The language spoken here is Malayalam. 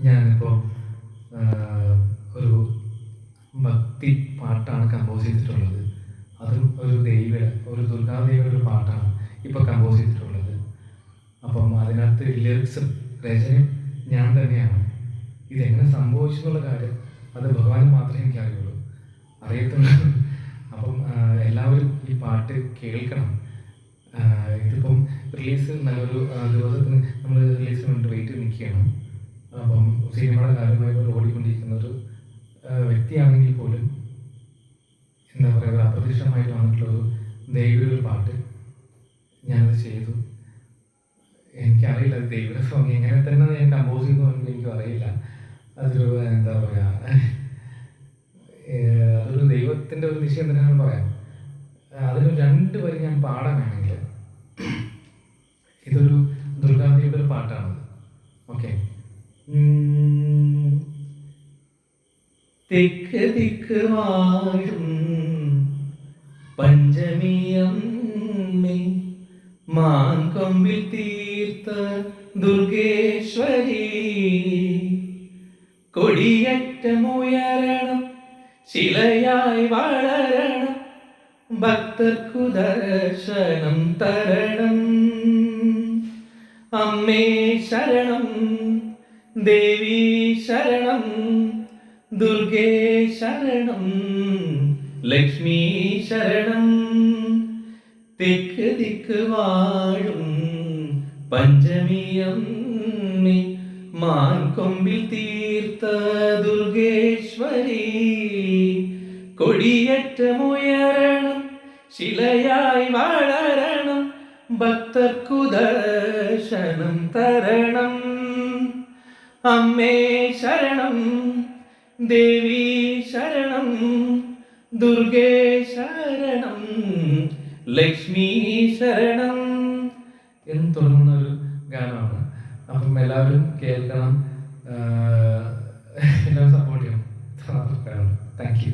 ഞാനിപ്പോൾ ഒരു ഭക്തി പാട്ടാണ് കമ്പോസ് ചെയ്തിട്ടുള്ളത്. അതും ഒരു ദുർഗാദേവിയുടെ ഒരു പാട്ടാണ് ഇപ്പോൾ കമ്പോസ് ചെയ്തിട്ടുള്ളത്. അപ്പം അതിനകത്ത് ലിറിക്സും രചനയും ഞാൻ തന്നെയാണ്. ഇതെങ്ങനെ സംഭവിച്ചു എന്നുള്ള കാര്യം അത് ഭഗവാന് മാത്രമേ എനിക്കറിയുള്ളൂ, അറിയത്തുള്ളൂ. അപ്പം എല്ലാവരും ഈ പാട്ട് കേൾക്കണം. ഇതിപ്പം റിലീസ് നല്ലൊരു ദിവസത്തിന് നമ്മൾ റിലീസിന് വേണ്ടി വെയിറ്റ് നിൽക്കുകയാണ്. അപ്പം സിനിമയുടെ കാര്യമായി ഓടിക്കൊണ്ടിരിക്കുന്ന ഒരു വ്യക്തിയാണെങ്കിൽ പോലും എന്താ പറയുക, അപ്രതീക്ഷിതമായിട്ട് വന്നിട്ടുള്ളൊരു ദൈവയുടെ പാട്ട് ഞാനത് ചെയ്തു. എനിക്കറിയില്ല അത് ദൈവയുടെ സോങ് എങ്ങനെ തന്നെ ഞാൻ കമ്പോസ് ചെയ്യുന്നു എനിക്കും അറിയില്ല. അതൊരു എന്താ പറയുക, അതൊരു ദൈവത്തിൻ്റെ ഒരു നിശ്ചയം തന്നെയാണെന്ന് പറയാം. അതിന് 2 വരി ഞാൻ പാടാൻ വേണമെങ്കിൽ, ഇതൊരു ദുർഗാദേവിയുടെ ഒരു പാട്ടാണ്. ഓക്കെ. തിക്ക് തിക്ക് വാഴും പഞ്ചമിയമ്മേ, മാൻകൊമ്പിൽ തീർത്ത ദുർഗേശ്വരി, കൊടിയറ്റമുയരണം, ശിലയായി വളരണം, ഭക്തർക്കു ദർശനം തരണം. അമ്മേ ശരണം, ദേവി ശരണം, ദുർഗേ ശരണം, ലക്ഷ്മി ശരണം. തെക്ക് ദിക്ക് വാഴും പഞ്ചമിയമ്മേ, മാൻകൊമ്പിൽ തീർത്ത ദുർഗേശ്വരി, കൊടിയേറ്റമുയരണം, ശിലയായി വളരണം, ഭക്തർക്കു ദർശനം തരണം. അമ്മേ ശരണം, ദേവി ശരണം, ദുർഗേ ശരണം, ലക്ഷ്മി ശരണം എന്ന് തുടങ്ങുന്ന ഒരു ഗാനമാണ്. അപ്പം എല്ലാവരും കേൾക്കണം, എല്ലാവരും സപ്പോർട്ട് ചെയ്യണം. Thank you.